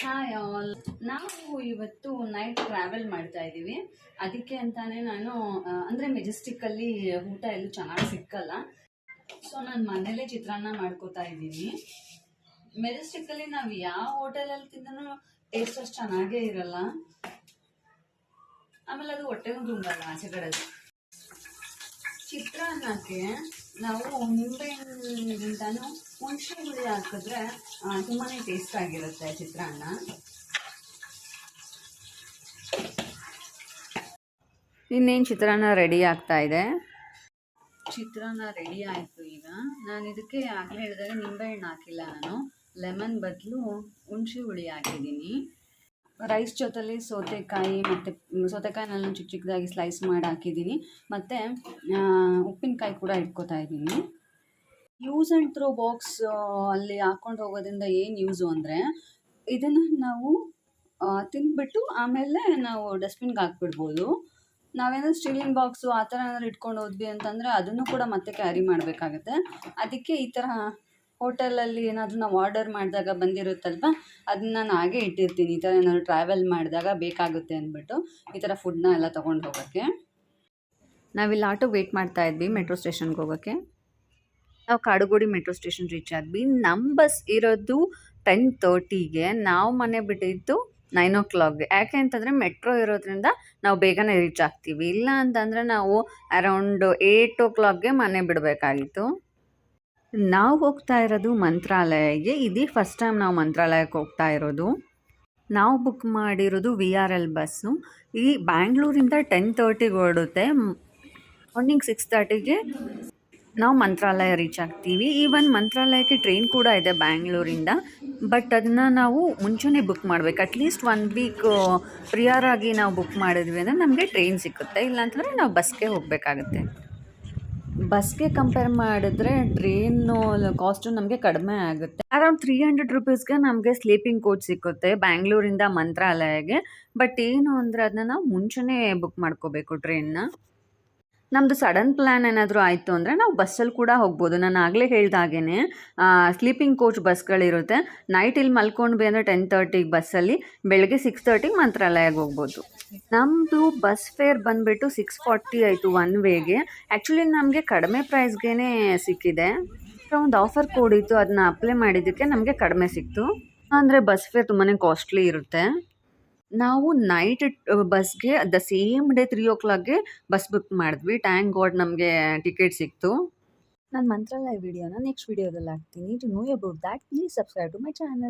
Hi all. ನಾವು ಇವತ್ತು night travel ಮಾಡ್ತಾ ಇದ್ದೀವಿ. ಅದಕ್ಕೆ ಅಂತಾನೆ ನಾನು ಅಂದರೆ ಮೆಜೆಸ್ಟಿಕ್ಕಲ್ಲಿ ಊಟ ಎಲ್ಲೂ ಚೆನ್ನಾಗಿ ಸಿಕ್ಕಲ್ಲ. ಸೊ ನಾನು ಮನೇಲೇ ಚಿತ್ರಾನ್ನ ಮಾಡ್ಕೋತಾ ಇದ್ದೀನಿ. ಮೆಜೆಸ್ಟಿಕ್ಕಲ್ಲಿ ನಾವು ಯಾವ ಹೋಟೆಲಲ್ಲಿ ತಿಂದ್ರೂ ಟೇಸ್ಟ್ ಅಷ್ಟು ಚೆನ್ನಾಗೇ ಇರಲ್ಲ. ಆಮೇಲೆ ಅದು ಹೊಟ್ಟೆಗೂ ತುಂಬಲ್ಲ ಆಚೆ ಕಡೆದು. ಚಿತ್ರಾನ್ನಕ್ಕೆ ನಾವು ನಿಂಬೆಹಣ್ಣಿಗಿಂತನೂ ಹುಣಸೆ ಹುಳಿ ಹಾಕಿದ್ರೆ ತುಂಬಾ ಟೇಸ್ಟ್ ಆಗಿರುತ್ತೆ ಚಿತ್ರಾನ್ನ. ಇನ್ನೇನು ಚಿತ್ರಾನ್ನ ರೆಡಿ ಆಗ್ತಾ ಇದೆ. ಚಿತ್ರಾನ್ನ ರೆಡಿ ಆಯಿತು. ಈಗ ನಾನು ಇದಕ್ಕೆ ಆಗಲೇ ಹೇಳಿದಾಗ ನಿಂಬೆಹಣ್ಣು ಹಾಕಿಲ್ಲ, ನಾನು ಲೆಮನ್ ಬದಲು ಹುಣಸೆ ಹುಳಿ ಹಾಕಿದ್ದೀನಿ. ರೈಸ್ ಜೊತೆಲಿ ಸೌತೆಕಾಯಿ ಮತ್ತು ಸೌತೆಕಾಯಿನೆಲ್ಲ ಚಿಕ್ಕ ಚಿಕ್ಕದಾಗಿ ಸ್ಲೈಸ್ ಮಾಡಿ ಹಾಕಿದ್ದೀನಿ. ಮತ್ತು ಉಪ್ಪಿನಕಾಯಿ ಕೂಡ ಇಟ್ಕೋತಾ ಇದ್ದೀನಿ. ಯೂಸ್ ಆ್ಯಂಡ್ ಥ್ರೋ ಬಾಕ್ಸ್ ಅಲ್ಲಿ ಹಾಕ್ಕೊಂಡು ಹೋಗೋದ್ರಿಂದ ಏನು ಯೂಸು ಅಂದರೆ, ಇದನ್ನು ನಾವು ತಿಂದ್ಬಿಟ್ಟು ಆಮೇಲೆ ನಾವು ಡಸ್ಟ್ಬಿನ್ಗೆ ಹಾಕ್ಬಿಡ್ಬೋದು. ನಾವೇನಾದ್ರು ಸ್ಟೀಲಿನ ಬಾಕ್ಸು ಆ ಥರ ಏನಾದ್ರು ಇಟ್ಕೊಂಡು ಹೋದ್ವಿ ಅಂತಂದರೆ ಅದನ್ನು ಕೂಡ ಮತ್ತೆ ಕ್ಯಾರಿ ಮಾಡಬೇಕಾಗತ್ತೆ. ಅದಕ್ಕೆ ಈ ಥರ ಹೋಟೆಲಲ್ಲಿ ಏನಾದರೂ ನಾವು ಆರ್ಡರ್ ಮಾಡಿದಾಗ ಬಂದಿರುತ್ತಲ್ವ, ಅದನ್ನ ನಾನು ಹಾಗೆ ಇಟ್ಟಿರ್ತೀನಿ. ಈ ಥರ ಏನಾದ್ರು ಟ್ರಾವೆಲ್ ಮಾಡಿದಾಗ ಬೇಕಾಗುತ್ತೆ ಅಂದ್ಬಿಟ್ಟು ಈ ಥರ ಫುಡ್ನ ಎಲ್ಲ ತೊಗೊಂಡು ಹೋಗೋಕ್ಕೆ. ನಾವಿಲ್ಲಿ ಆಟೋ ವೆಯ್ಟ್ ಮಾಡ್ತಾ ಇದ್ವಿ ಮೆಟ್ರೋ ಸ್ಟೇಷನ್ಗೆ ಹೋಗೋಕ್ಕೆ. ನಾವು ಕಾಡುಗೋಡಿ ಮೆಟ್ರೋ ಸ್ಟೇಷನ್ ರೀಚ್ ಆದ್ವಿ. ನಮ್ಮ ಬಸ್ ಇರೋದು 10:30ಗೆ, ನಾವು ಮನೆ ಬಿಟ್ಟಿದ್ದು 9 o'clockಗೆ. ಯಾಕೆ ಅಂತಂದರೆ ಮೆಟ್ರೋ ಇರೋದ್ರಿಂದ ನಾವು ಬೇಗನೆ ರೀಚ್ ಆಗ್ತೀವಿ. ಇಲ್ಲ ಅಂತಂದರೆ ನಾವು ಅರೌಂಡ್ 8 o'clockಗೆ ಮನೆ ಬಿಡಬೇಕಾಗಿತ್ತು. ನಾವು ಹೋಗ್ತಾ ಇರೋದು ಮಂತ್ರಾಲಯಗೆ. ಇದೇ ಫಸ್ಟ್ ಟೈಮ್ ನಾವು ಮಂತ್ರಾಲಯಕ್ಕೆ ಹೋಗ್ತಾ ಇರೋದು. ನಾವು ಬುಕ್ ಮಾಡಿರೋದು VRL ಬಸ್ಸು. ಈ ಬ್ಯಾಂಗ್ಳೂರಿಂದ 10:30ಗೆ ಹೊರಡುತ್ತೆ. ಮಾರ್ನಿಂಗ್ 6:30ಗೆ ನಾವು ಮಂತ್ರಾಲಯ ರೀಚ್ ಆಗ್ತೀವಿ. ಈವನ್ ಮಂತ್ರಾಲಯಕ್ಕೆ ಟ್ರೈನ್ ಕೂಡ ಇದೆ ಬ್ಯಾಂಗ್ಳೂರಿಂದ. ಬಟ್ ಅದನ್ನ ನಾವು ಮುಂಚೆನೇ ಬುಕ್ ಮಾಡಬೇಕು. ಅಟ್ಲೀಸ್ಟ್ 1 week ಪ್ರಿಯರ್ ಆಗಿ ನಾವು ಬುಕ್ ಮಾಡಿದ್ವಿ ಅಂದರೆ ನಮಗೆ ಟ್ರೈನ್ ಸಿಕ್ಕುತ್ತೆ. ಇಲ್ಲಾಂತಂದರೆ ನಾವು ಬಸ್ಗೆ ಹೋಗಬೇಕಾಗುತ್ತೆ. ಬಸ್ಗೆ ಕಂಪೇರ್ ಮಾಡಿದ್ರೆ ಟ್ರೈನು ಕಾಸ್ಟು ನಮಗೆ ಕಡಿಮೆ ಆಗುತ್ತೆ. ಅರೌಂಡ್ 300 rupeesಗೆ ನಮಗೆ ಸ್ಲೀಪಿಂಗ್ ಕೋಚ್ ಸಿಕ್ಕುತ್ತೆ ಬ್ಯಾಂಗ್ಳೂರಿಂದ ಮಂತ್ರಾಲಯಗೆ. ಬಟ್ ಏನು ಅಂದರೆ ಅದನ್ನ ನಾವು ಮುಂಚೆನೇ ಬುಕ್ ಮಾಡ್ಕೋಬೇಕು ಟ್ರೈನ್ನ. ನಮ್ಮದು ಸಡನ್ ಪ್ಲ್ಯಾನ್ ಏನಾದರೂ ಆಯಿತು ಅಂದರೆ ನಾವು ಬಸ್ಸಲ್ಲಿ ಕೂಡ ಹೋಗ್ಬೋದು. ನಾನು ಆಗಲೇ ಹೇಳ್ದಾಗೇ ಸ್ಲೀಪಿಂಗ್ ಕೋಚ್ ಬಸ್ಗಳಿರುತ್ತೆ. ನೈಟ್ ಇಲ್ಲಿ ಮಲ್ಕೊಂಡ್ವಿ ಅಂದರೆ 10:30ಗೆ ಬಸ್ಸಲ್ಲಿ, ಬೆಳಗ್ಗೆ 6:30ಗೆ ಮಂತ್ರಾಲಯಕ್ಕೆ ಹೋಗ್ಬೋದು. ನಮ್ಮದು ಬಸ್ ಫೇರ್ ಬಂದುಬಿಟ್ಟು 640 ಆಯಿತು ಒನ್ ವೇಗೆ. ಆ್ಯಕ್ಚುಲಿ ನಮಗೆ ಕಡಿಮೆ ಪ್ರೈಸ್ಗೇ ಸಿಕ್ಕಿದೆ. ಒಂದು ಆಫರ್ ಕೋಡ್ ಇತ್ತು, ಅದನ್ನ ಅಪ್ಲೈ ಮಾಡಿದ್ದಕ್ಕೆ ನಮಗೆ ಕಡಿಮೆ ಸಿಕ್ತು. ಅಂದರೆ ಬಸ್ ಫೇರ್ ತುಂಬಾ ಕಾಸ್ಟ್ಲಿ ಇರುತ್ತೆ. ನಾವು ನೈಟ್ ಬಸ್ಗೆ ಸೇಮ್ ಡೇ 3 o'clockಗೆ ಬಸ್ ಬುಕ್ ಮಾಡಿದ್ವಿ. ಥ್ಯಾಂಕ್ ಗಾಡ್ ನಮಗೆ ಟಿಕೆಟ್ ಸಿಕ್ತು. ನಾನು ಮಂತ್ರಾಲಯ ವಿಡಿಯೋನ ನೆಕ್ಸ್ಟ್ ವಿಡಿಯೋದಲ್ಲಿ ಹಾಕ್ತೀನಿ. To know about that please subscribe to my channel.